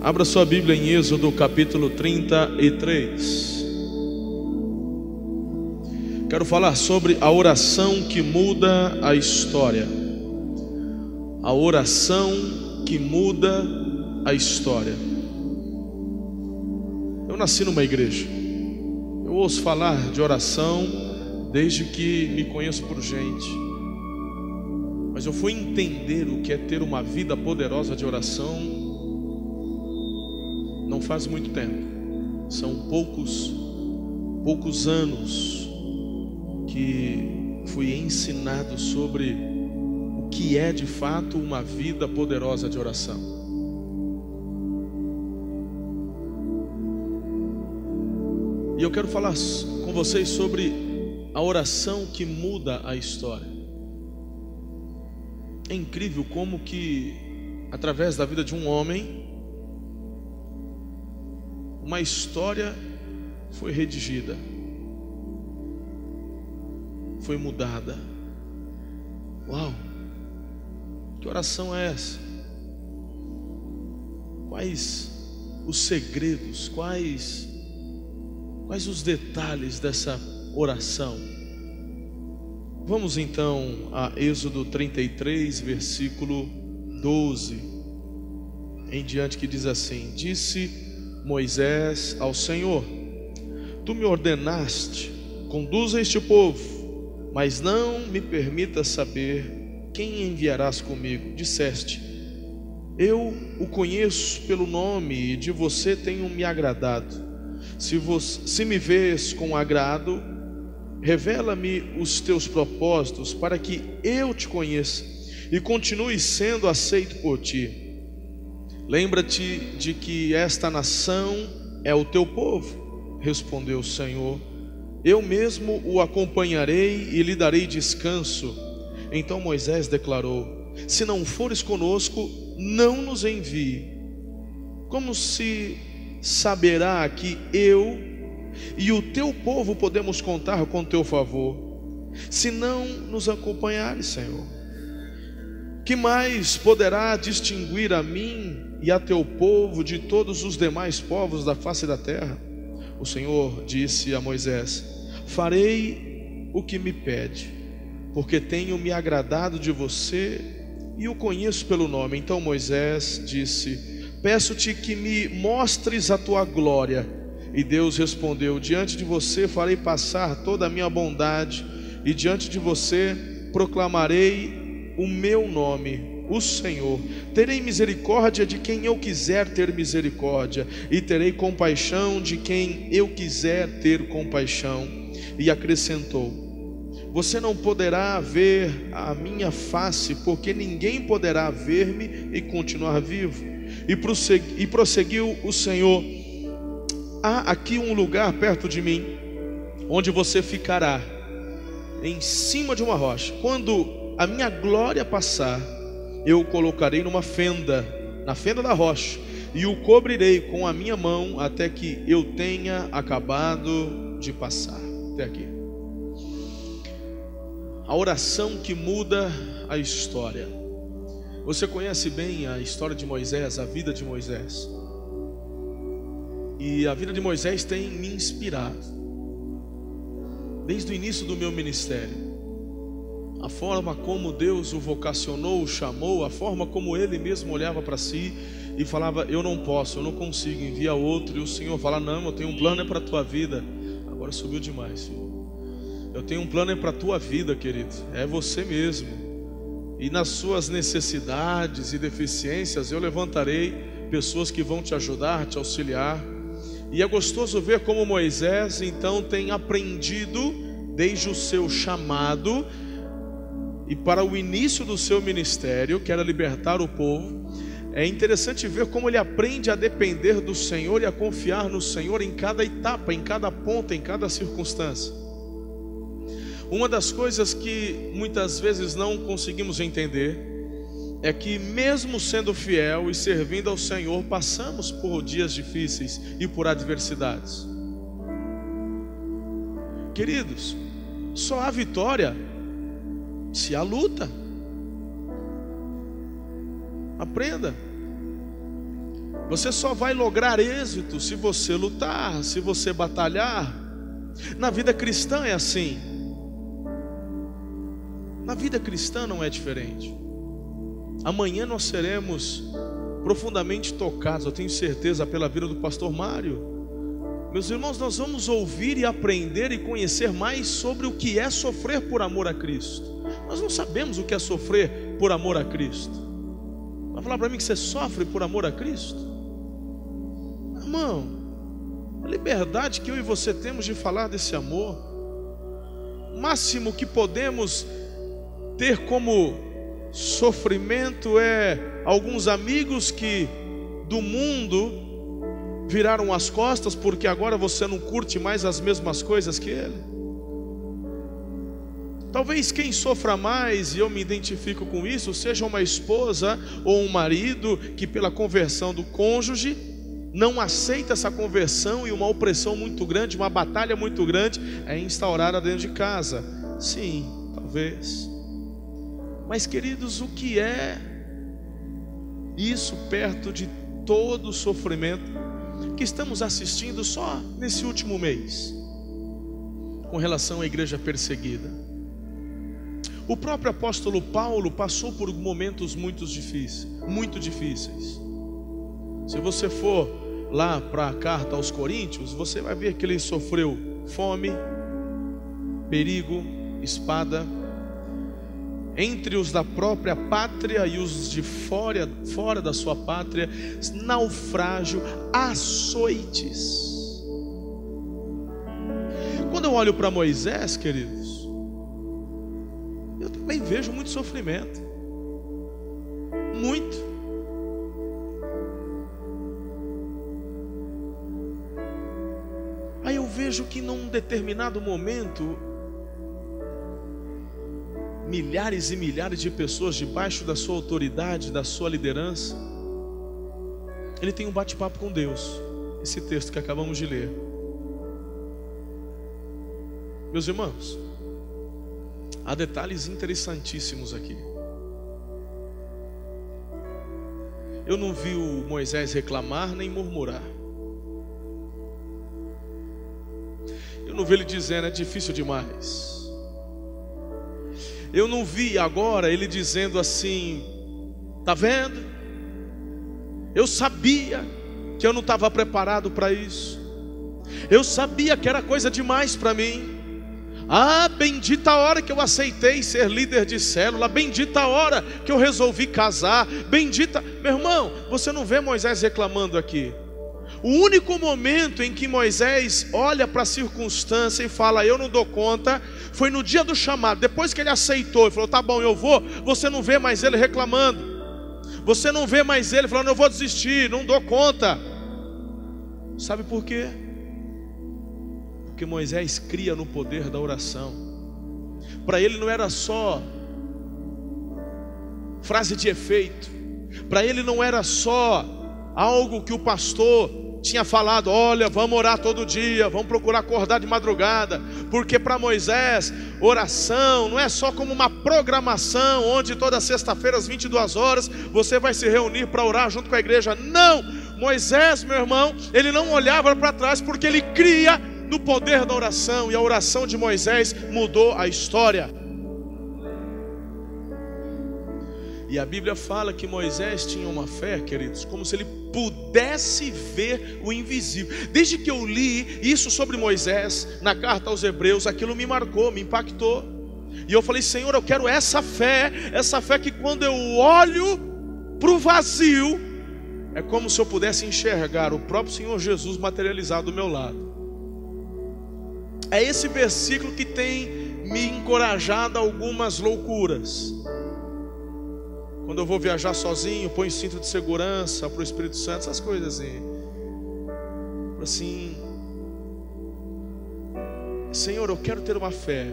Abra sua Bíblia em Êxodo capítulo 33. Quero falar sobre a oração que muda a história. A oração que muda a história. Eu nasci numa igreja. Eu ouço falar de oração desde que me conheço por gente. Mas eu fui entender o que é ter uma vida poderosa de oração não faz muito tempo. São poucos anos que fui ensinado sobre o que é de fato uma vida poderosa de oração. E eu quero falar com vocês sobre a oração que muda a história. É incrível como que, através da vida de um homem, uma história foi redigida, foi mudada. Uau! Que oração é essa? Quais os segredos, quais os detalhes dessa oração? Vamos então a Êxodo 33, versículo 12 em diante, que diz assim: Disse Moisés ao Senhor: Tu me ordenaste, conduza este povo, mas não me permitas saber quem enviarás comigo. Disseste: Eu o conheço pelo nome e de você tenho me agradado. Se me vês com agrado, revela-me os teus propósitos, para que eu te conheça e continue sendo aceito por ti. Lembra-te de que esta nação é o teu povo. Respondeu o Senhor: Eu mesmo o acompanharei e lhe darei descanso. Então Moisés declarou: Se não fores conosco, não nos envie. Como se saberá que eu e o teu povo podemos contar com teu favor, se não nos acompanhares, Senhor? Que mais poderá distinguir a mim e a teu povo de todos os demais povos da face da terra? O Senhor disse a Moisés: Farei o que me pede, porque tenho me agradado de você e o conheço pelo nome. Então Moisés disse: Peço-te que me mostres a tua glória. E Deus respondeu: Diante de você farei passar toda a minha bondade, e diante de você proclamarei o meu nome, o Senhor. Terei misericórdia de quem eu quiser ter misericórdia, e terei compaixão de quem eu quiser ter compaixão. E acrescentou: Você não poderá ver a minha face, porque ninguém poderá ver-me e continuar vivo. E prosseguiu o Senhor: Há aqui um lugar perto de mim, onde você ficará em cima de uma rocha. Quando a minha glória passar, eu o colocarei numa fenda, na fenda da rocha, e o cobrirei com a minha mão até que eu tenha acabado de passar. Até aqui. A oração que muda a história. Você conhece bem a história de Moisés, a vida de Moisés. E a vida de Moisés tem me inspirado desde o início do meu ministério. A forma como Deus o vocacionou, o chamou, a forma como ele mesmo olhava para si e falava: Eu não posso, eu não consigo, envia outro. E o Senhor fala: Não, eu tenho um plano para a tua vida. Agora subiu demais, filho. Eu tenho um plano para a tua vida, querido. É você mesmo. E nas suas necessidades e deficiências eu levantarei pessoas que vão te ajudar, te auxiliar. E é gostoso ver como Moisés então tem aprendido desde o seu chamado e para o início do seu ministério, que era libertar o povo. É interessante ver como ele aprende a depender do Senhor e a confiar no Senhor em cada etapa, em cada ponto, em cada circunstância. Uma das coisas que muitas vezes não conseguimos entender é que, mesmo sendo fiel e servindo ao Senhor, passamos por dias difíceis e por adversidades. Queridos, só há vitória se há luta. Aprenda. Você só vai lograr êxito se você lutar, se você batalhar. Na vida cristã é assim. Na vida cristã não é diferente. Amanhã nós seremos profundamente tocados, eu tenho certeza, pela vida do pastor Mário. Meus irmãos, nós vamos ouvir e aprender e conhecer mais sobre o que é sofrer por amor a Cristo. Nós não sabemos o que é sofrer por amor a Cristo. Vai falar para mim que você sofre por amor a Cristo? Irmão, a liberdade que eu e você temos de falar desse amor, o máximo que podemos ter como sofrimento é alguns amigos que do mundo viraram as costas porque agora você não curte mais as mesmas coisas que ele. Talvez quem sofra mais, e eu me identifico com isso, seja uma esposa ou um marido que pela conversão do cônjuge não aceita essa conversão, e uma opressão muito grande, uma batalha muito grande é instaurada dentro de casa. Sim, talvez. Mas queridos, o que é isso perto de todo o sofrimento que estamos assistindo só nesse último mês com relação à igreja perseguida? O próprio apóstolo Paulo passou por momentos muito difíceis. Se você for lá para a carta aos Coríntios, você vai ver que ele sofreu fome, perigo, espada, entre os da própria pátria e os de fora da sua pátria, naufrágio, açoites. Quando eu olho para Moisés, queridos, eu também vejo muito sofrimento, muito. Aí eu vejo que num determinado momento, milhares e milhares de pessoas debaixo da sua autoridade, da sua liderança, ele tem um bate-papo com Deus. Esse texto que acabamos de ler. Meus irmãos, há detalhes interessantíssimos aqui. Eu não vi o Moisés reclamar nem murmurar. Eu não vi ele dizendo é difícil demais. Eu não vi agora ele dizendo assim, tá vendo? Eu sabia que eu não estava preparado para isso. Eu sabia que era coisa demais para mim. Ah, bendita a hora que eu aceitei ser líder de célula. Bendita a hora que eu resolvi casar. Bendita... Meu irmão, você não vê Moisés reclamando aqui. O único momento em que Moisés olha para a circunstância e fala, eu não dou conta, foi no dia do chamado. Depois que ele aceitou e falou, tá bom, eu vou. Você não vê mais ele reclamando. Você não vê mais ele falando, eu vou desistir, não dou conta. Sabe por quê? Porque Moisés cria no poder da oração. Para ele não era só frase de efeito. Para ele não era só algo que o pastor tinha falado, olha, vamos orar todo dia, vamos procurar acordar de madrugada. Porque para Moisés, oração não é só como uma programação, onde toda sexta-feira às 22 horas, você vai se reunir para orar junto com a igreja. Não, Moisés, meu irmão, ele não olhava para trás, porque ele cria no poder da oração. E a oração de Moisés mudou a história. E a Bíblia fala que Moisés tinha uma fé, queridos, como se ele pudesse ver o invisível. Desde que eu li isso sobre Moisés na carta aos Hebreus, aquilo me marcou, me impactou. E eu falei, Senhor, eu quero essa fé que quando eu olho para o vazio, é como se eu pudesse enxergar o próprio Senhor Jesus materializado do meu lado. É esse versículo que tem me encorajado a algumas loucuras. Quando eu vou viajar sozinho, põe cinto de segurança para o Espírito Santo, essas coisas assim. Senhor, eu quero ter uma fé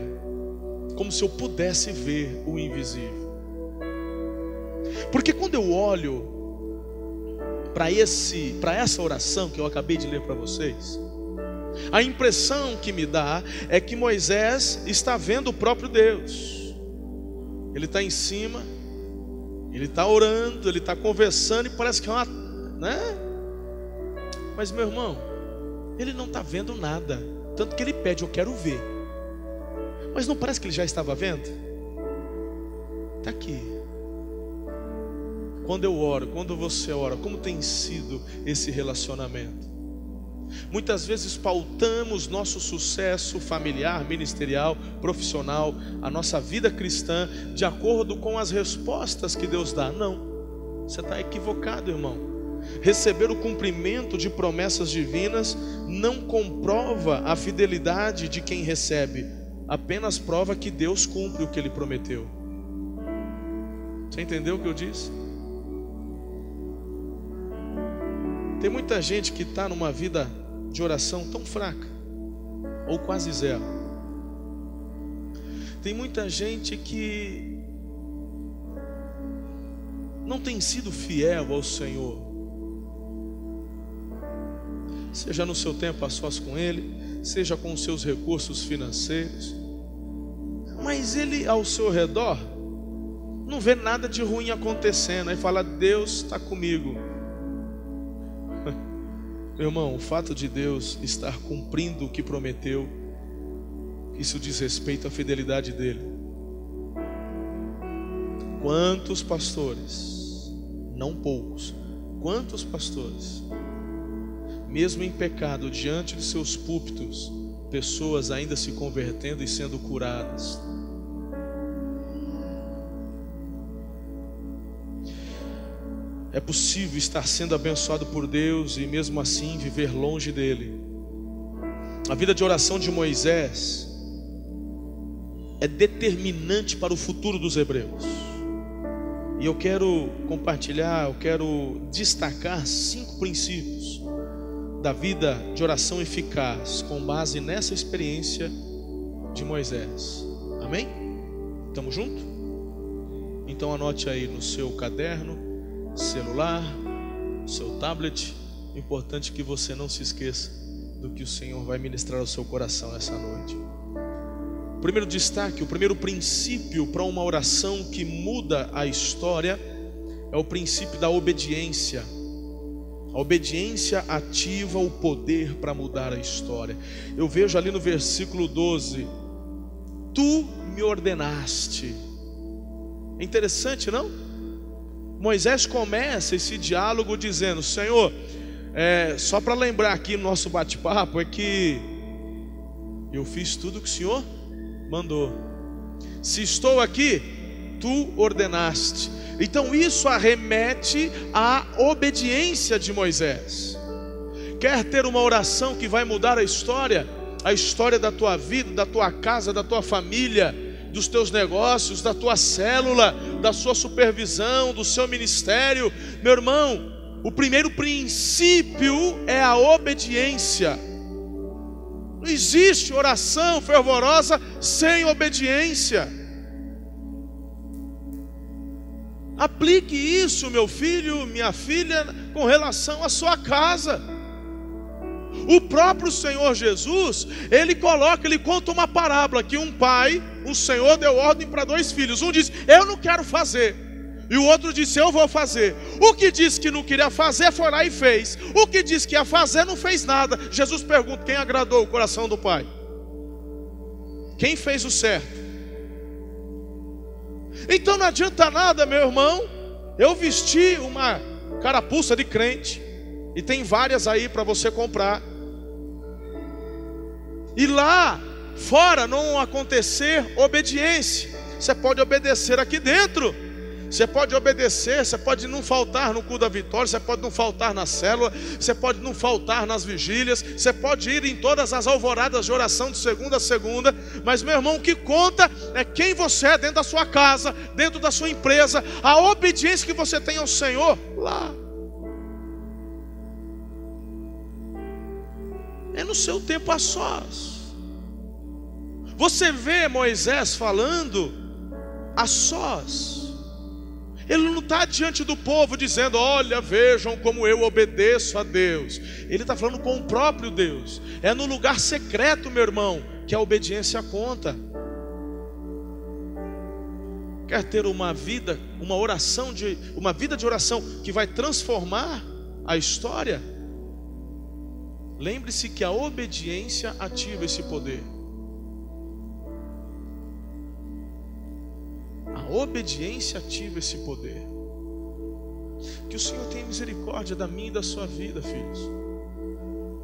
como se eu pudesse ver o invisível. Porque quando eu olho para essa oração que eu acabei de ler para vocês, a impressão que me dá é que Moisés está vendo o próprio Deus. Ele está em cima, ele está orando, ele está conversando, e parece que é Mas meu irmão, ele não está vendo nada, tanto que ele pede, eu quero ver. Mas não parece que ele já estava vendo? Está aqui. Quando eu oro, quando você ora, como tem sido esse relacionamento? Muitas vezes pautamos nosso sucesso familiar, ministerial, profissional, a nossa vida cristã, de acordo com as respostas que Deus dá. Não, você está equivocado, irmão. Receber o cumprimento de promessas divinas não comprova a fidelidade de quem recebe, apenas prova que Deus cumpre o que Ele prometeu. Você entendeu o que eu disse? Tem muita gente que está numa vida de oração tão fraca, ou quase zero. Tem muita gente que não tem sido fiel ao Senhor, seja no seu tempo a sós com Ele, seja com os seus recursos financeiros, mas ele ao seu redor não vê nada de ruim acontecendo, aí fala, Deus está comigo. Meu irmão, o fato de Deus estar cumprindo o que prometeu, isso diz respeito à fidelidade dele. Quantos pastores, não poucos, quantos pastores, mesmo em pecado, diante de seus púlpitos, pessoas ainda se convertendo e sendo curadas. É possível estar sendo abençoado por Deus e mesmo assim viver longe dele. A vida de oração de Moisés é determinante para o futuro dos hebreus. E eu quero compartilhar, eu quero destacar 5 princípios da vida de oração eficaz com base nessa experiência de Moisés. Amém? Estamos juntos? Então anote aí no seu caderno, celular, seu tablet. Importante que você não se esqueça do que o Senhor vai ministrar ao seu coração essa noite. O primeiro destaque, o primeiro princípio para uma oração que muda a história é o princípio da obediência. A obediência ativa o poder para mudar a história. Eu vejo ali no versículo 12: Tu me ordenaste. É interessante, não? Moisés começa esse diálogo dizendo, Senhor, só para lembrar aqui no nosso bate-papo, é que eu fiz tudo que o Senhor mandou. Se estou aqui, tu ordenaste. Então isso arremete à obediência de Moisés. Quer ter uma oração que vai mudar a história da tua vida, da tua casa, da tua família, dos teus negócios, da tua célula, da sua supervisão, do seu ministério? Meu irmão, o primeiro princípio é a obediência. Não existe oração fervorosa sem obediência. Aplique isso, meu filho, minha filha, com relação à sua casa. O próprio Senhor Jesus, ele conta uma parábola que um pai, um senhor deu ordem para 2 filhos. Um disse, eu não quero fazer. E o outro disse, eu vou fazer. O que disse que não queria fazer foi lá e fez. O que disse que ia fazer não fez nada. Jesus pergunta, quem agradou o coração do pai? Quem fez o certo? Então não adianta nada, meu irmão, eu vesti uma carapuça de crente, e tem várias aí para você comprar, e lá fora não acontecer obediência. Você pode obedecer aqui dentro, você pode obedecer, você pode não faltar no culto da vitória, você pode não faltar na célula, você pode não faltar nas vigílias, você pode ir em todas as alvoradas de oração de segunda a segunda, mas meu irmão, o que conta é quem você é dentro da sua casa, dentro da sua empresa, a obediência que você tem ao Senhor lá. É no seu tempo a sós. Você vê Moisés falando a sós. Ele não está diante do povo dizendo, olha, vejam como eu obedeço a Deus. Ele está falando com o próprio Deus. É no lugar secreto, meu irmão, que a obediência conta. Quer ter uma vida de oração que vai transformar a história? Lembre-se que a obediência ativa esse poder. A obediência ativa esse poder. Que o Senhor tenha misericórdia da minha e da sua vida, filhos.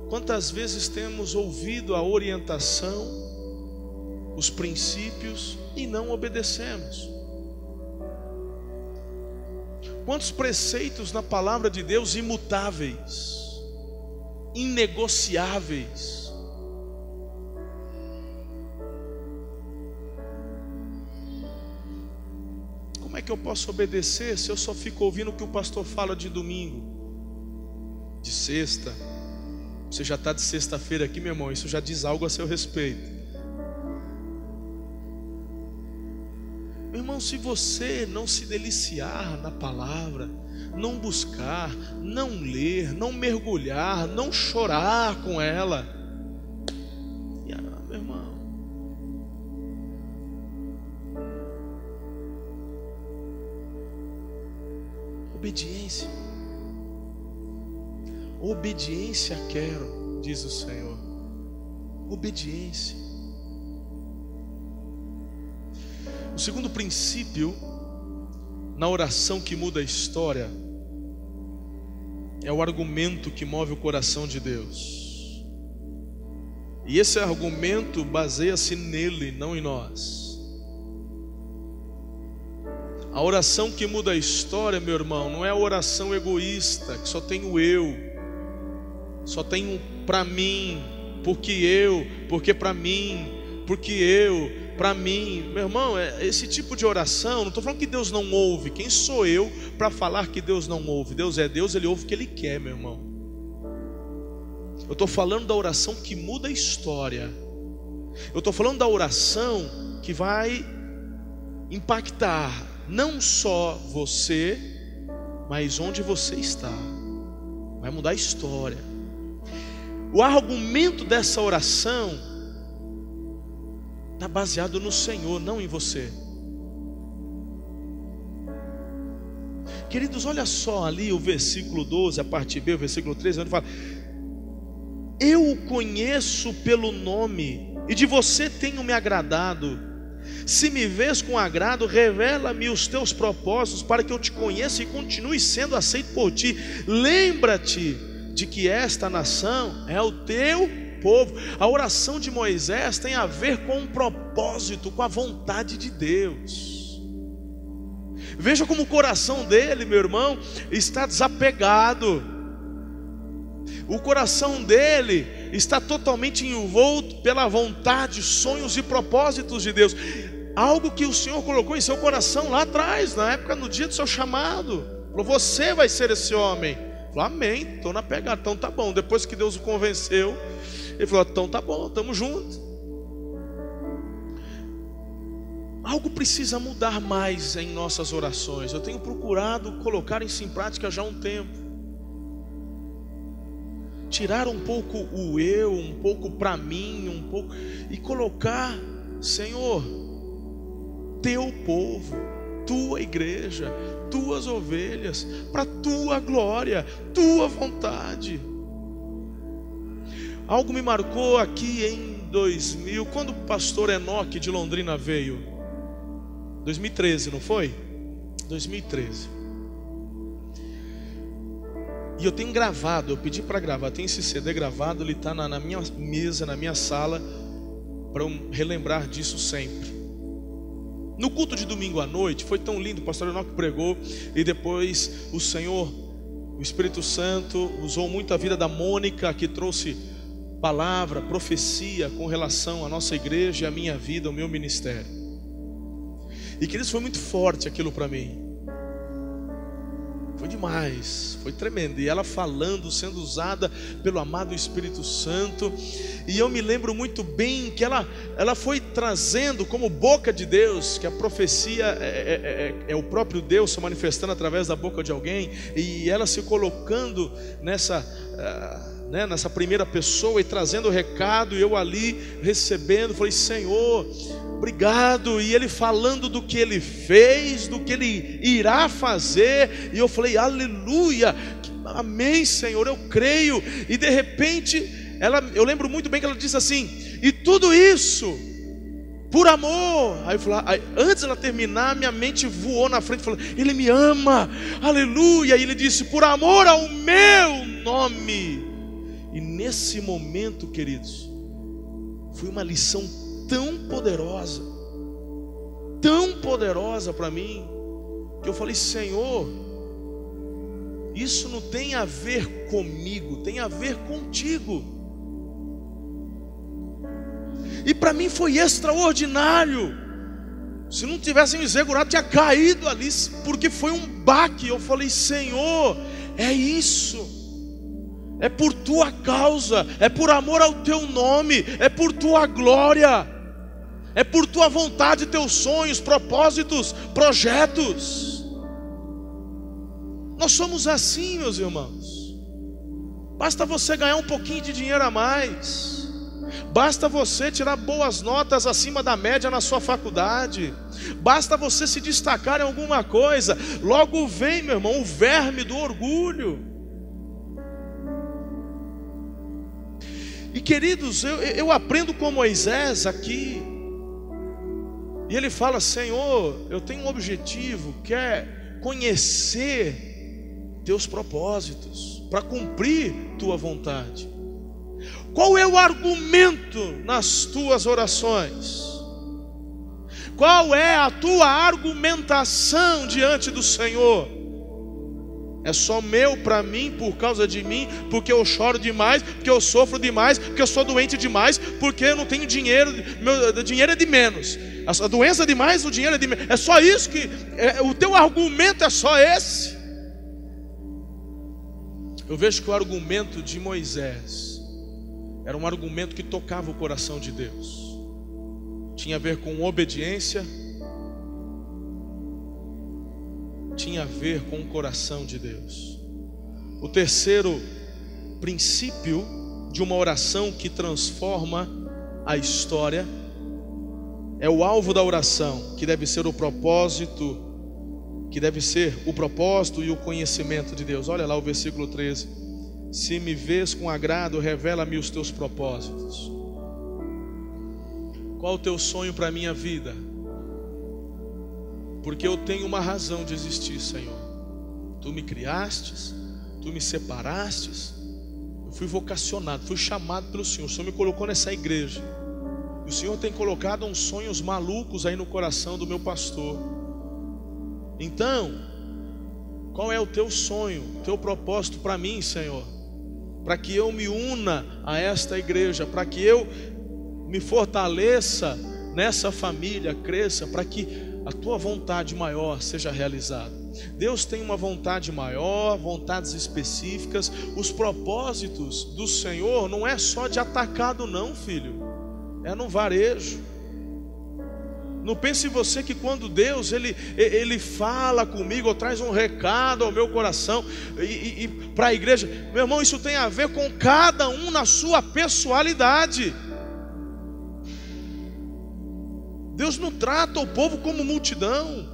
Quantas vezes temos ouvido a orientação, os princípios e não obedecemos? Quantos preceitos na palavra de Deus imutáveis, inegociáveis? Como é que eu posso obedecer se eu só fico ouvindo o que o pastor fala de domingo, de sexta? Você já está de sexta-feira aqui, meu irmão, isso já diz algo a seu respeito. Meu irmão, se você não se deliciar na palavra, não buscar, não ler, não mergulhar, não chorar com ela, meu irmão, obediência. Obediência quero, diz o Senhor. Obediência. O segundo princípio na oração que muda a história é o argumento que move o coração de Deus. E esse argumento baseia-se nele, não em nós. A oração que muda a história, meu irmão, não é a oração egoísta, que só tem o eu, só tem um para mim, porque para mim, porque eu, para mim. Meu irmão, esse tipo de oração, não estou falando que Deus não ouve. Quem sou eu para falar que Deus não ouve? Deus é Deus, Ele ouve o que Ele quer, meu irmão. Eu estou falando da oração que muda a história. Eu estou falando da oração que vai impactar não só você, mas onde você está. Vai mudar a história. O argumento dessa oração está baseado no Senhor, não em você. Queridos, olha só ali o versículo 12, a parte B, o versículo 13, onde fala: eu o conheço pelo nome, e de você tenho me agradado. Se me vês com agrado, revela-me os teus propósitos, para que eu te conheça e continue sendo aceito por ti. Lembra-te de que esta nação é o teu povo. A oração de Moisés tem a ver com um propósito, com a vontade de Deus. Veja como o coração dele, meu irmão, está desapegado. O coração dele está totalmente envolto pela vontade, sonhos e propósitos de Deus. Algo que o Senhor colocou em seu coração lá atrás, na época, no dia do seu chamado. Falou: você vai ser esse homem. Falou: amém, estou na pegada. Então tá bom. Depois que Deus o convenceu, ele falou: então tá bom, estamos juntos. Algo precisa mudar mais em nossas orações. Eu tenho procurado colocar isso em prática já há um tempo. Tirar um pouco o eu, um pouco para mim, um pouco, e colocar: Senhor, teu povo, tua igreja, tuas ovelhas, para tua glória, tua vontade. Algo me marcou aqui em 2000, quando o pastor Enoque de Londrina veio. 2013, não foi? 2013. E eu tenho gravado, eu pedi para gravar, tem esse CD gravado, ele está na minha mesa, na minha sala, para eu relembrar disso sempre. No culto de domingo à noite, foi tão lindo, o pastor Enoque pregou, e depois o Senhor, o Espírito Santo, usou muito a vida da Mônica, que trouxe palavra, profecia com relação à nossa igreja, à minha vida, ao meu ministério. E queridos, foi muito forte aquilo para mim. Foi demais, foi tremendo. E ela falando, sendo usada pelo amado Espírito Santo. E eu me lembro muito bem que ela foi trazendo como boca de Deus, que a profecia é o próprio Deus se manifestando através da boca de alguém. E ela se colocando nessa primeira pessoa e trazendo o recado. E eu ali recebendo, falei: Senhor, obrigado. E ele falando do que ele fez, do que ele irá fazer. E eu falei: aleluia, amém, Senhor, eu creio. E de repente eu lembro muito bem que ela disse assim: e tudo isso por amor. Aí, antes dela terminar, minha mente voou na frente e falou: ele me ama, aleluia. E ele disse: por amor ao meu nome. E nesse momento, queridos, foi uma lição tão poderosa para mim, que eu falei: Senhor, isso não tem a ver comigo, tem a ver contigo. E para mim foi extraordinário. Se não tivessem me segurado, tinha caído ali, porque foi um baque. Eu falei: Senhor, é isso. É por tua causa, é por amor ao teu nome, é por tua glória, é por tua vontade, teus sonhos, propósitos, projetos. Nós somos assim, meus irmãos. Basta você ganhar um pouquinho de dinheiro a mais, basta você tirar boas notas acima da média na sua faculdade, basta você se destacar em alguma coisa, logo vem, meu irmão, o verme do orgulho. E queridos, eu aprendo com Moisés aqui, e ele fala: Senhor, eu tenho um objetivo, que é conhecer teus propósitos, para cumprir tua vontade. Qual é o argumento nas tuas orações? Qual é a tua argumentação diante do Senhor? É só meu para mim, por causa de mim, porque eu choro demais, porque eu sofro demais, porque eu sou doente demais, porque eu não tenho dinheiro, meu dinheiro é de menos, a doença é demais, o dinheiro é de menos. É só isso que o teu argumento é só esse? Eu vejo que o argumento de Moisés era um argumento que tocava o coração de Deus. Tinha a ver com obediência, tinha a ver com o coração de Deus. O terceiro princípio de uma oração que transforma a história é o alvo da oração, que deve ser o propósito, e o conhecimento de Deus. Olha lá o versículo 13: se me vês com agrado, revela-me os teus propósitos. Qual o teu sonho para a minha vida? Porque eu tenho uma razão de existir, Senhor. Tu me criastes, tu me separastes, eu fui vocacionado, fui chamado pelo Senhor. O Senhor me colocou nessa igreja, e o Senhor tem colocado uns sonhos malucos aí no coração do meu pastor. Então, qual é o teu sonho, o teu propósito para mim, Senhor? Para que eu me una a esta igreja, para que eu me fortaleça nessa família, cresça, para que a tua vontade maior seja realizada. Deus tem uma vontade maior, vontades específicas. Os propósitos do Senhor não é só de atacado não, filho, é no varejo. Não pense você que quando Deus ele fala comigo, ou traz um recado ao meu coração e para a igreja, meu irmão, isso tem a ver com cada um na sua pessoalidade. Deus não trata o povo como multidão.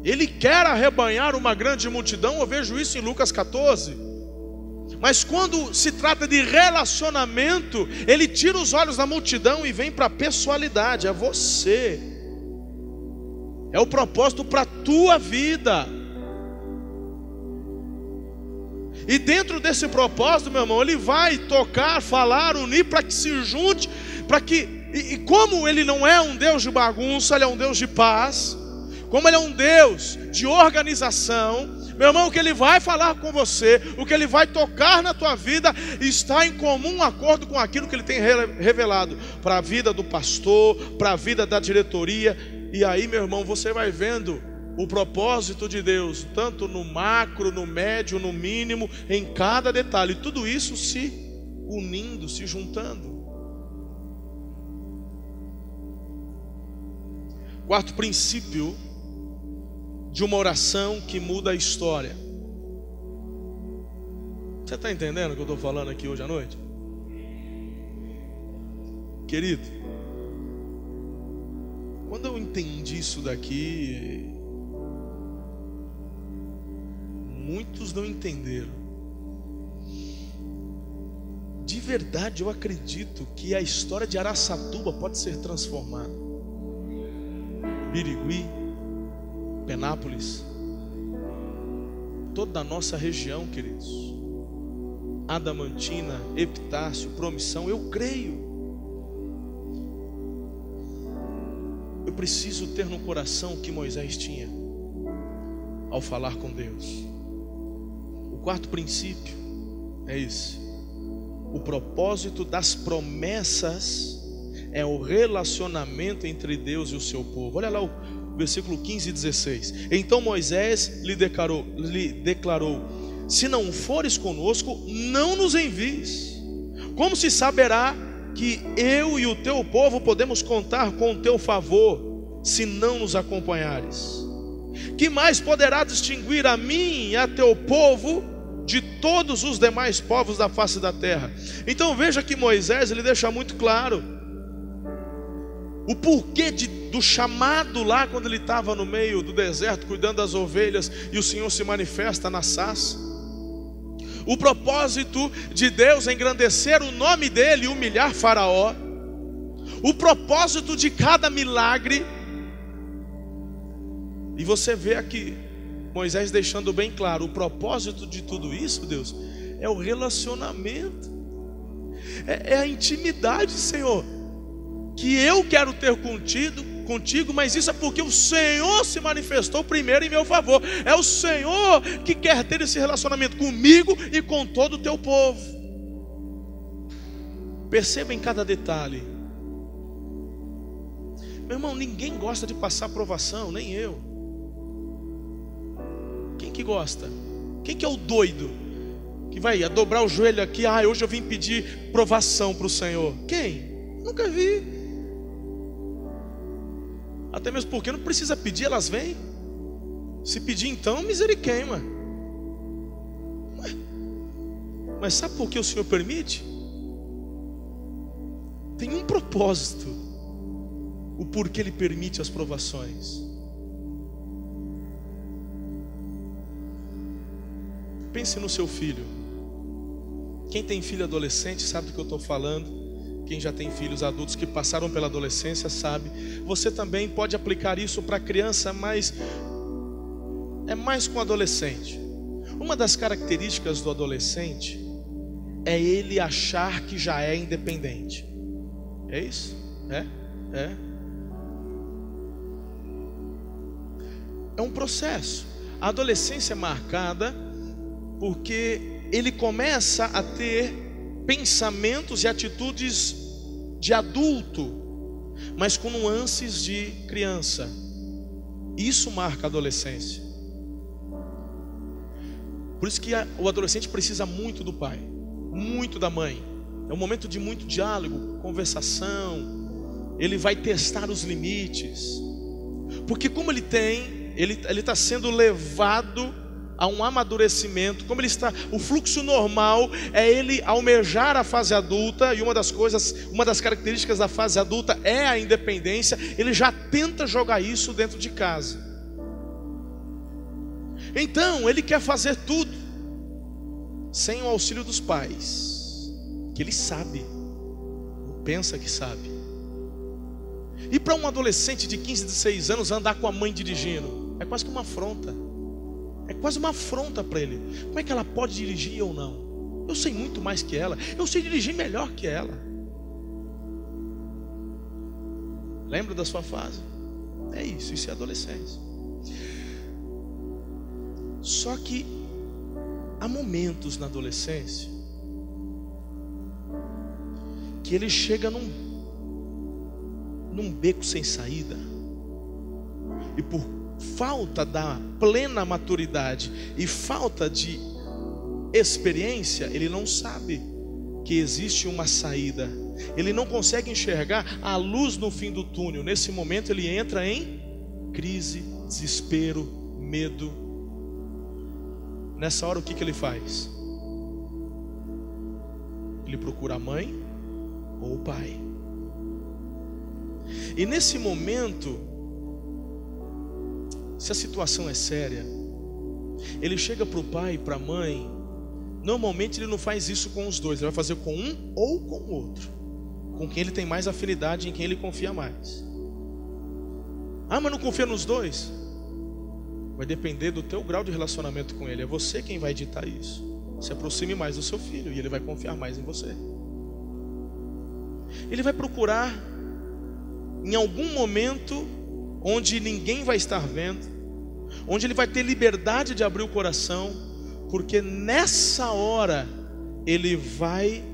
Ele quer arrebanhar uma grande multidão. Eu vejo isso em Lucas 14. Mas quando se trata de relacionamento, Ele tira os olhos da multidão e vem para a pessoalidade. É você, é o propósito para a tua vida. E dentro desse propósito, meu irmão, Ele vai tocar, falar, unir, para que se junte, para que... E como Ele não é um Deus de bagunça, Ele é um Deus de paz. Como Ele é um Deus de organização, meu irmão, o que Ele vai falar com você, o que Ele vai tocar na tua vida, está em comum acordo com aquilo que Ele tem revelado para a vida do pastor, para a vida da diretoria. E aí, meu irmão, você vai vendo o propósito de Deus, tanto no macro, no médio, no mínimo, em cada detalhe. Tudo isso se unindo, se juntando. Quarto princípio de uma oração que muda a história. Você está entendendo o que eu estou falando aqui hoje à noite? Querido, quando eu entendi isso daqui, muitos não entenderam. de verdade eu acredito que a história de Araçatuba pode ser transformada. Birigui, Penápolis, toda a nossa região, queridos, Adamantina, Epitácio, Promissão, eu creio. Eu preciso ter no coração o que Moisés tinha ao falar com Deus. O quarto princípio é esse: o propósito das promessas é o relacionamento entre Deus e o seu povo. Olha lá o versículo 15 e 16. Então Moisés lhe declarou: se não fores conosco, não nos envies. Como se saberá que eu e o teu povo podemos contar com o teu favor, se não nos acompanhares? Que mais poderá distinguir a mim e a teu povo de todos os demais povos da face da terra? Então veja que Moisés, ele deixa muito claro o porquê do chamado lá, quando ele estava no meio do deserto cuidando das ovelhas, e o Senhor se manifesta na sarça. O propósito de Deus é engrandecer o nome dele e humilhar Faraó. O propósito de cada milagre. E você vê aqui Moisés deixando bem claro: o propósito de tudo isso, Deus, é o relacionamento, é a intimidade, Senhor, que eu quero ter contigo, mas isso é porque o Senhor se manifestou primeiro em meu favor. É o Senhor que quer ter esse relacionamento comigo e com todo o teu povo. Perceba em cada detalhe. Meu irmão, ninguém gosta de passar provação, nem eu. Quem que gosta? Quem que é o doido que vai dobrar o joelho aqui? Hoje eu vim pedir provação para o Senhor. Quem? Nunca vi. Até mesmo porque não precisa pedir, elas vêm. Se pedir então, misericórdia. Mas sabe por que o Senhor permite? Tem um propósito, o porquê Ele permite as provações. Pense no seu filho. Quem tem filho adolescente sabe do que eu estou falando. Quem já tem filhos adultos que passaram pela adolescência sabe. Você também pode aplicar isso para criança, mas é mais com adolescente. Uma das características do adolescente é ele achar que já é independente. É isso? É um processo. A adolescência é marcada porque ele começa a ter pensamentos e atitudes de adulto, mas com nuances de criança. Isso marca a adolescência. Por isso que o adolescente precisa muito do pai, muito da mãe. É um momento de muito diálogo, conversação. Ele vai testar os limites, porque como ele está sendo levado a um amadurecimento, como ele está, o fluxo normal é ele almejar a fase adulta, e uma das características da fase adulta é a independência. Ele já tenta jogar isso dentro de casa. Então ele quer fazer tudo sem o auxílio dos pais, que ele sabe, ou pensa que sabe. E para um adolescente de 15, 16 anos andar com a mãe dirigindo, é quase que uma afronta. É quase uma afronta para ele. Como é que ela pode dirigir e eu não? Eu sei muito mais que ela. Eu sei dirigir melhor que ela. Lembra da sua fase? É isso é adolescência. Só que há momentos na adolescência que ele chega num beco sem saída, e por falta da plena maturidade e falta de experiência, ele não sabe que existe uma saída. Ele não consegue enxergar a luz no fim do túnel. Nesse momento ele entra em crise, desespero, medo. Nessa hora o que ele faz? Ele procura a mãe ou o pai. E nesse momento, se a situação é séria, ele chega para o pai e para a mãe Normalmente ele não faz isso com os dois, ele vai fazer com um ou com o outro, com quem ele tem mais afinidade, em quem ele confia mais. Ah, mas não confia nos dois? Vai depender do teu grau de relacionamento com ele. É você quem vai ditar isso. Se aproxime mais do seu filho e ele vai confiar mais em você. Ele vai procurar em algum momento onde ninguém vai estar vendo, onde ele vai ter liberdade de abrir o coração, porque nessa hora ele vai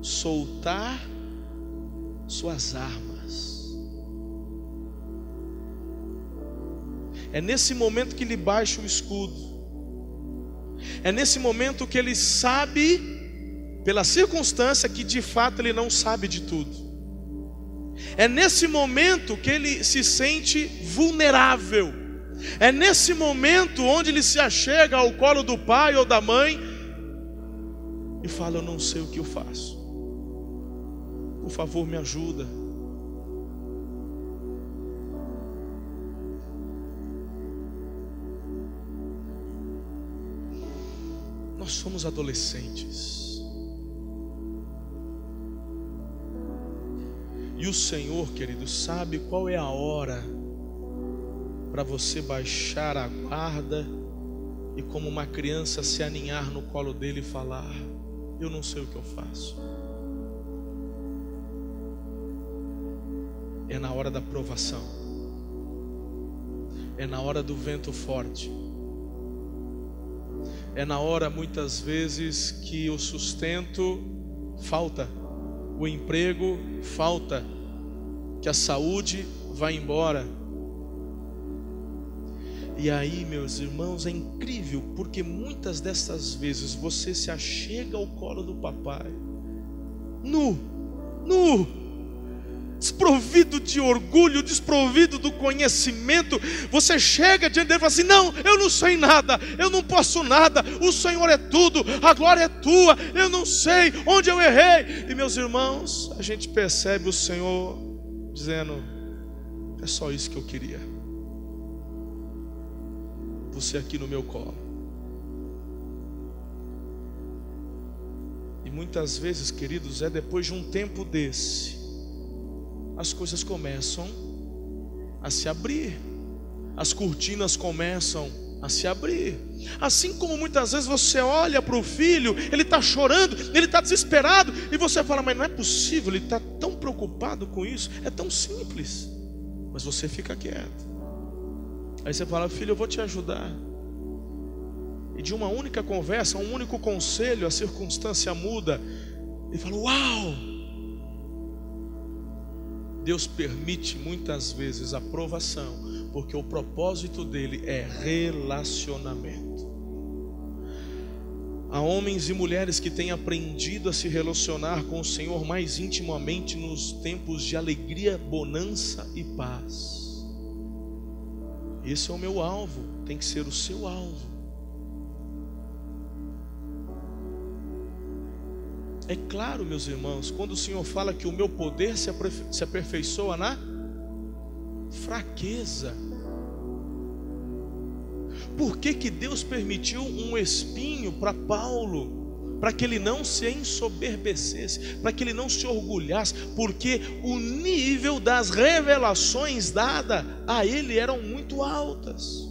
soltar suas armas. É nesse momento que ele baixa o escudo. É nesse momento que ele sabe, pela circunstância, que de fato ele não sabe de tudo. É nesse momento que ele se sente vulnerável. É nesse momento onde ele se achega ao colo do pai ou da mãe e fala: eu não sei o que eu faço, por favor me ajuda. Nós somos adolescentes. E o Senhor, querido, sabe qual é a hora para você baixar a guarda e, como uma criança, se aninhar no colo dele e falar: eu não sei o que eu faço. É na hora da provação. É na hora do vento forte. É na hora, muitas vezes, que o sustento falta, o emprego falta, que a saúde vai embora. E aí, meus irmãos, é incrível, porque muitas dessas vezes você se achega ao colo do papai, nu, desprovido de orgulho, desprovido do conhecimento. Você chega diante dele e fala assim: não, eu não sei nada, eu não posso nada, o Senhor é tudo, a glória é tua, eu não sei onde eu errei. E, meus irmãos, a gente percebe o Senhor dizendo: é só isso que eu queria, você aqui no meu colo. E muitas vezes, queridos, é depois de um tempo desse, as coisas começam a se abrir, as cortinas começam a se abrir. Assim como muitas vezes você olha para o filho, ele está chorando, ele está desesperado, e você fala: mas não é possível, ele está tão preocupado com isso, é tão simples. Mas você fica quieto. Aí você fala: filho, eu vou te ajudar. E de uma única conversa, um único conselho, a circunstância muda. E fala: uau! Deus permite muitas vezes a provação, porque o propósito dele é relacionamento. Há homens e mulheres que têm aprendido a se relacionar com o Senhor mais intimamente nos tempos de alegria, bonança e paz. Esse é o meu alvo, tem que ser o seu alvo. É claro, meus irmãos, quando o Senhor fala que o meu poder se aperfeiçoa na fraqueza. Por que que Deus permitiu um espinho para Paulo? Para que ele não se ensoberbecesse, para que ele não se orgulhasse, porque o nível das revelações dadas a ele eram muito altas.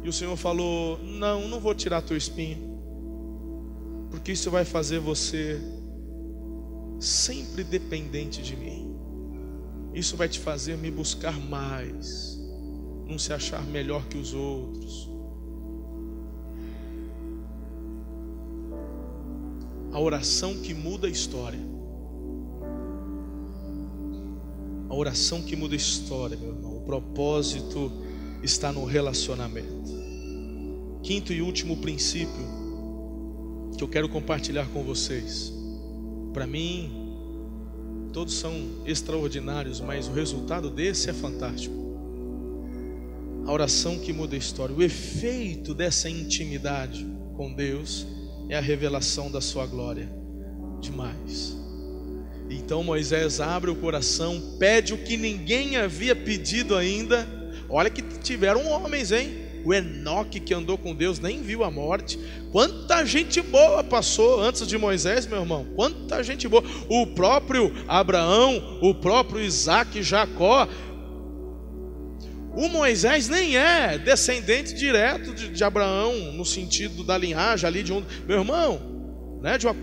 E o Senhor falou: não vou tirar teu espinho, porque isso vai fazer você sempre dependente de mim. Isso vai te fazer me buscar mais, não se achar melhor que os outros. A oração que muda a história. A oração que muda a história, meu irmão. O propósito está no relacionamento. Quinto e último princípio que eu quero compartilhar com vocês. Para mim, todos são extraordinários, mas o resultado desse é fantástico. A oração que muda a história. O efeito dessa intimidade com Deus é a revelação da sua glória. Demais. Então Moisés abre o coração, pede o que ninguém havia pedido ainda. Olha que tiveram homens, hein? O Enoque, que andou com Deus, nem viu a morte. Quanta gente boa passou antes de Moisés, meu irmão. Quanta gente boa. O próprio Abraão, o próprio Isaac, Jacó. O Moisés nem é descendente direto de Abraão, no sentido da linhagem ali de um... Meu irmão, né, de uma...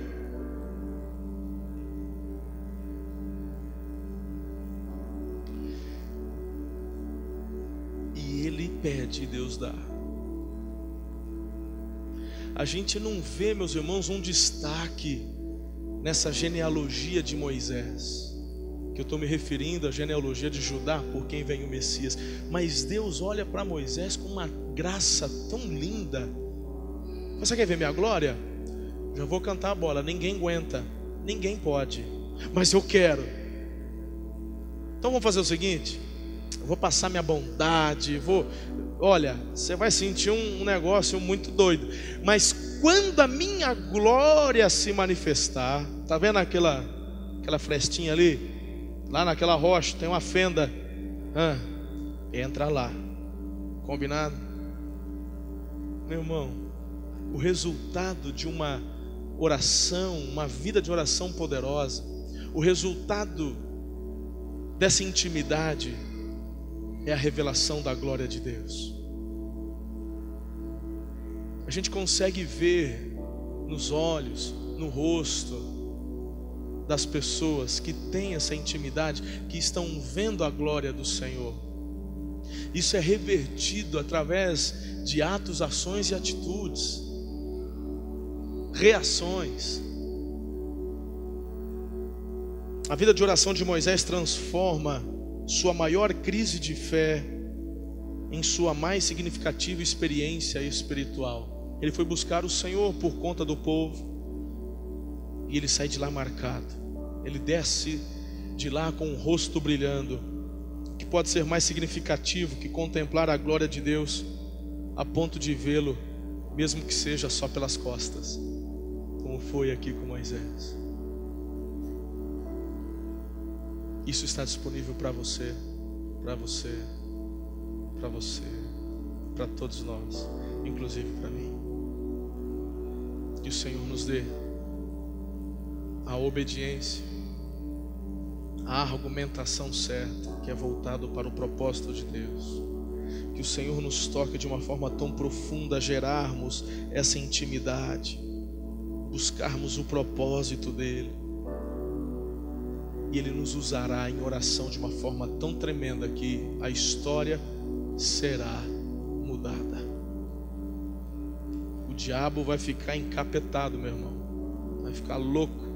E ele pede e Deus dá. A gente não vê, meus irmãos, um destaque nessa genealogia de Moisés, que eu estou me referindo à genealogia de Judá, por quem vem o Messias. Mas Deus olha para Moisés com uma graça tão linda. Você quer ver minha glória? Já vou cantar a bola. Ninguém aguenta, ninguém pode, mas eu quero. Então vamos fazer o seguinte: eu vou passar minha bondade, olha, você vai sentir um negócio muito doido. Mas quando a minha glória se manifestar, tá vendo aquela frestinha ali? Lá naquela rocha tem uma fenda. Entra lá. Combinado? Meu irmão, o resultado de uma oração, uma vida de oração poderosa, o resultado dessa intimidade é a revelação da glória de Deus. A gente consegue ver nos olhos, no rosto das pessoas que têm essa intimidade, que estão vendo a glória do Senhor. Isso é revertido através de atos, ações e atitudes, reações. A vida de oração de Moisés transforma sua maior crise de fé em sua mais significativa experiência espiritual. Ele foi buscar o Senhor por conta do povo, e ele sai de lá marcado. Ele desce de lá com o rosto brilhando. Que pode ser mais significativo que contemplar a glória de Deus a ponto de vê-lo, mesmo que seja só pelas costas, como foi aqui com Moisés. Isso está disponível para você, para você, para você, para todos nós, inclusive para mim. Que o Senhor nos dê a obediência, a argumentação certa, que é voltado para o propósito de Deus. Que o Senhor nos toque de uma forma tão profunda a gerarmos essa intimidade, buscarmos o propósito dEle, e Ele nos usará em oração de uma forma tão tremenda que a história será mudada. O diabo vai ficar encapetado, meu irmão, vai ficar louco,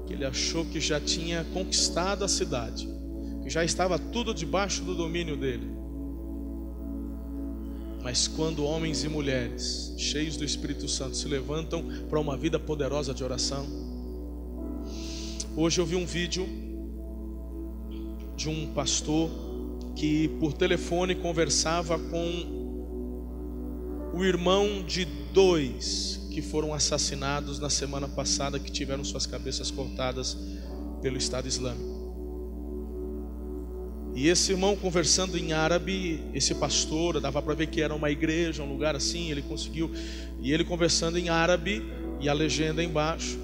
que ele achou que já tinha conquistado a cidade, que já estava tudo debaixo do domínio dele. Mas quando homens e mulheres cheios do Espírito Santo se levantam para uma vida poderosa de oração. Hoje eu vi um vídeo de um pastor que por telefone conversava com o irmão de 2 que foram assassinados na semana passada, que tiveram suas cabeças cortadas pelo Estado Islâmico. E esse irmão conversando em árabe, esse pastor, dava para ver que era uma igreja, um lugar assim, ele conseguiu, e ele conversando em árabe, e a legenda embaixo,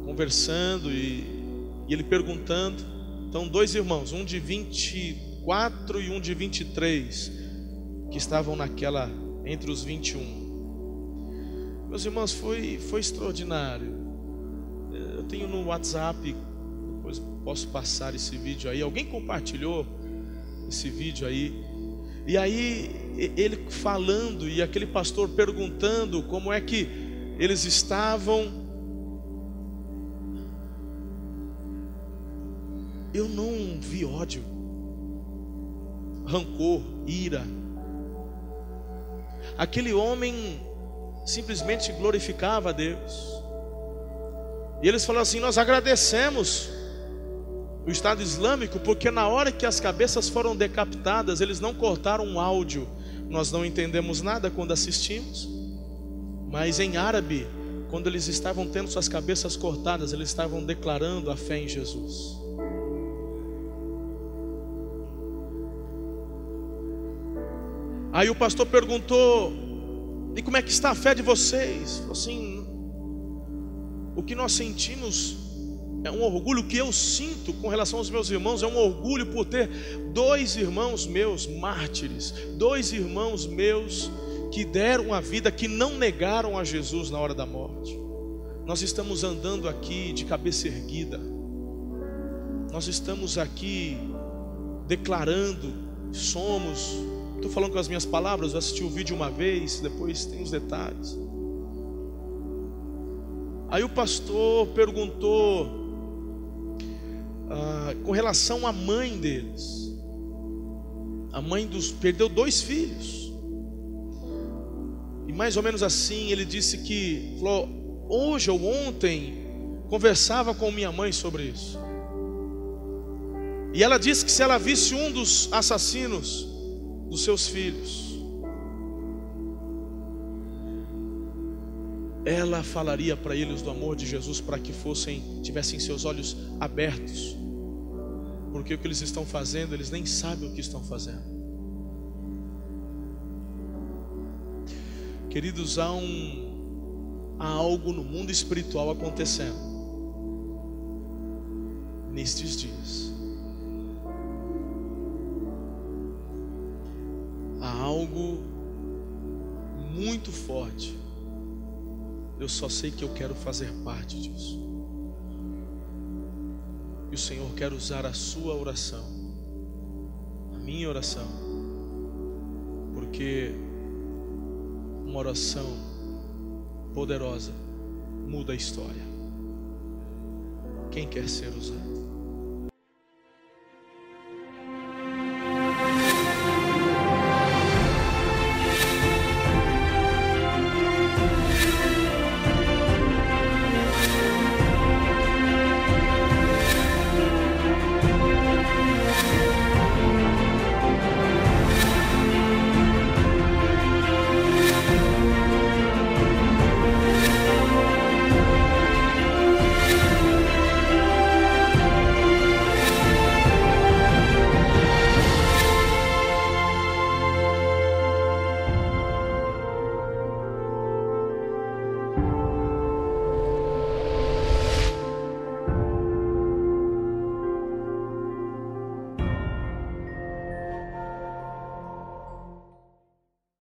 conversando, e ele perguntando. Então 2 irmãos, um de 24 e um de 23, que estavam entre os 21. Meus irmãos, foi extraordinário. Eu tenho no WhatsApp, depois posso passar esse vídeo aí. Alguém compartilhou esse vídeo aí. E aí ele falando e aquele pastor perguntando como é que eles estavam. Eu não vi ódio, rancor, ira. Aquele homem simplesmente glorificava a Deus. E eles falaram assim: nós agradecemos o Estado Islâmico, porque na hora que as cabeças foram decapitadas, eles não cortaram um áudio. Nós não entendemos nada quando assistimos, mas em árabe, quando eles estavam tendo suas cabeças cortadas, eles estavam declarando a fé em Jesus. Aí o pastor perguntou: e como é que está a fé de vocês? Falou assim: o que nós sentimos é um orgulho. O que eu sinto com relação aos meus irmãos é um orgulho por ter 2 irmãos meus mártires, 2 irmãos meus que deram a vida, que não negaram a Jesus na hora da morte. Nós estamos andando aqui de cabeça erguida, nós estamos aqui declarando: somos. Estou falando com as minhas palavras, eu assisti o vídeo uma vez, depois tem os detalhes. Aí o pastor perguntou com relação à mãe deles. A mãe perdeu 2 filhos. E mais ou menos assim ele disse que, falou, hoje ou ontem conversava com minha mãe sobre isso. E ela disse que se ela visse um dos assassinos dos seus filhos, ela falaria para eles do amor de Jesus, para que tivessem seus olhos abertos, porque o que eles estão fazendo, eles nem sabem o que estão fazendo. Queridos, há algo no mundo espiritual acontecendo nestes dias. Há algo muito forte. Eu só sei que eu quero fazer parte disso. E o Senhor quer usar a sua oração, a minha oração, porque uma oração poderosa muda a história. Quem quer ser usado?